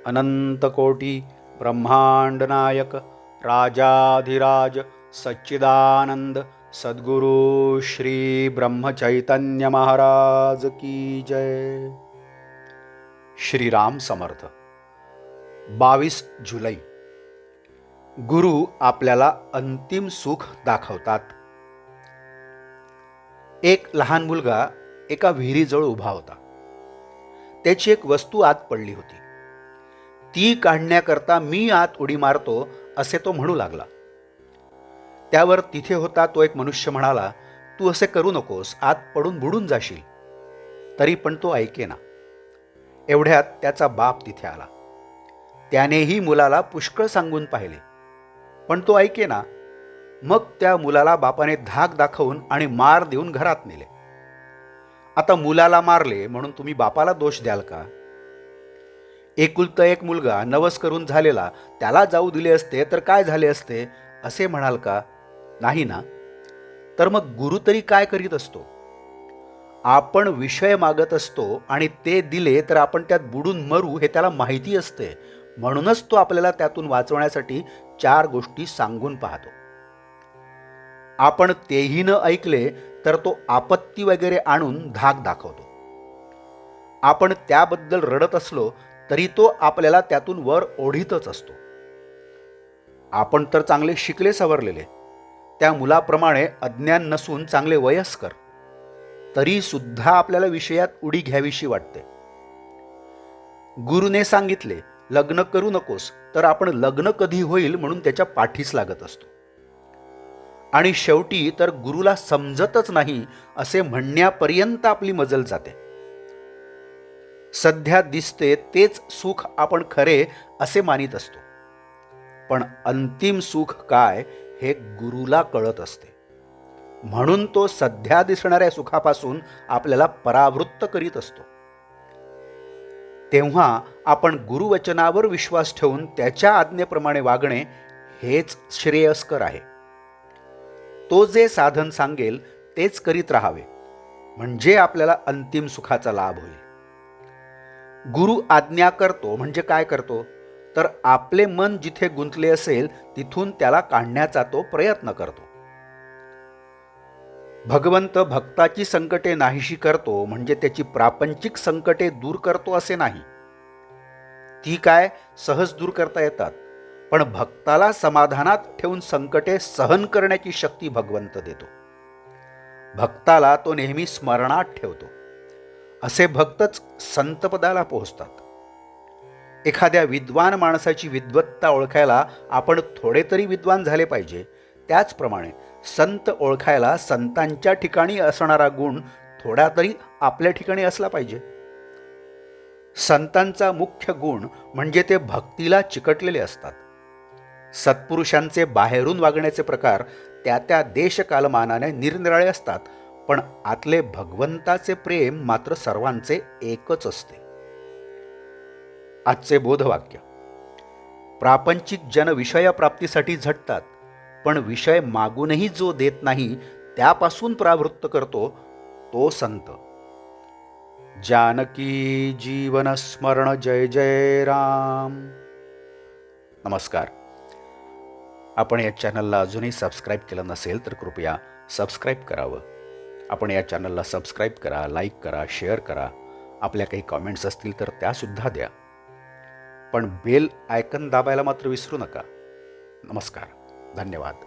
अनंतकोटी ब्रह्मांड नायक राजाधिराज सच्चिदानंद सद्गुरु श्री ब्रह्मचैतन्य महाराज की जय। श्रीराम समर्थ। 22 जुलै। गुरु आपल्याला अंतिम सुख दाखवतात। एक लहान मुलगा एका विहिरीजवळ उभा होता। त्याची एक वस्तू आत पडली होती। ती काढण्याकरता मी आत उडी मारतो असे तो म्हणू लागला। त्यावर तिथे होता तो एक मनुष्य म्हणाला, तू असे करू नकोस, आत पडून बुडून जाशील। तरी पण तो ऐकेना। एवढ्यात त्याचा बाप तिथे आला। त्यानेही मुलाला पुष्कळ सांगून पाहिले, पण तो ऐकेना। मग त्या मुलाला बापाने धाक दाखवून आणि मार देऊन घरात नेले। आता मुलाला मारले म्हणून तुम्ही बापाला दोष द्याल का? एकुलता एक मुलगा नवस करून झालेला, त्याला जाऊ दिले असते तर काय झाले असते असे म्हणाल का? नाही ना। तर मग गुरु तरी काय करीत असतो? आपण विषय मागत असतो आणि ते दिले तर आपण त्यात बुडून मरू हे त्याला माहिती असते। म्हणूनच तो आपल्याला त्यातून वाचवण्यासाठी 4 गोष्टी सांगून पाहतो। आपण तेही न ऐकले तर तो आपत्ती वगैरे आणून धाक दाखवतो। आपण त्याबद्दल रडत असलो तरी तो आपल्याला त्यातून वर ओढीतच असतो। आपण तर चांगले शिकले सवरलेले, त्या मुलाप्रमाणे अज्ञान नसून चांगले वयस्कर, तरी सुद्धा आपल्याला विषयात उडी घ्यावीशी वाटते। गुरुने सांगितले लग्न करू नकोस, तर आपण लग्न कधी होईल म्हणून त्याच्या पाठीस लागत असतो। आणि शेवटी तर गुरुला समजतच नाही असे म्हणण्यापर्यंत आपली मजल जाते। सध्या दिसते तेच सुख आपण खरे असे मानित असतो, पण अंतिम सुख काय हे गुरुला कळत असते। म्हणून तो सध्या दिसणाऱ्या सुखापासून आपल्याला परावृत्त करीत असतो। तेव्हा आपण गुरुवचनावर विश्वास ठेवून त्याच्या आज्ञेप्रमाणे वागणे हेच श्रेयस्कर आहे। तो जे साधन सांगेल तेच करीत राहावे, म्हणजे आपल्याला अंतिम सुखाचा लाभ होईल। गुरु आज्ञा करतो म्हणजे काय करतो? तर आपले मन जिथे गुंतले असेल तिथून त्याला काढण्याचा तो प्रयत्न करतो। भगवंत भक्ताची संकटे नाहीशी करतो म्हणजे त्याची प्रापंचिक संकटे दूर करतो असे नाही। ती काय सहज दूर करता येतात, पण भक्ताला समाधानात ठेवून संकटे सहन करण्याची शक्ती भगवंत देतो। भक्ताला तो नेहमी स्मरणात ठेवतो। असे भक्तच संतपदाला पोहोचतात। एखाद्या विद्वान माणसाची विद्वत्ता ओळखायला आपण थोडे तरी विद्वान झाले पाहिजे, त्याचप्रमाणे संत ओळखायला संतांच्या ठिकाणी असणारा गुण थोडा तरी आपल्या ठिकाणी असला पाहिजे। संतांचा मुख्य गुण म्हणजे ते भक्तीला चिकटलेले असतात। सत्पुरुषांचे बाहेरून वागण्याचे प्रकार त्या त्या देशकालमानाने निरनिराळे असतात, पण आतले भगवंताचे प्रेम मात्र सर्वांचे एकच असते। आजचे बोधवाक्य। प्रापंचिक जन विषयप्राप्तीसाठी झटतात, पण विषय मागूनही जो देत नाही त्यापासून प्रावृत्त करतो तो संत। जानकी जीवन स्मरण जय जय राम। नमस्कार। आपण या चॅनलला अजूनही सबस्क्राईब केलं नसेल तर कृपया सबस्क्राईब करावं। आपण या चॅनलला सबस्क्राईब करा, लाईक करा, शेअर करा। आपल्या काही कॉमेंट्स असतील तर त्यासुद्धा द्या, पण बेल आयकन दाबायला मात्र विसरू नका। नमस्कार, धन्यवाद।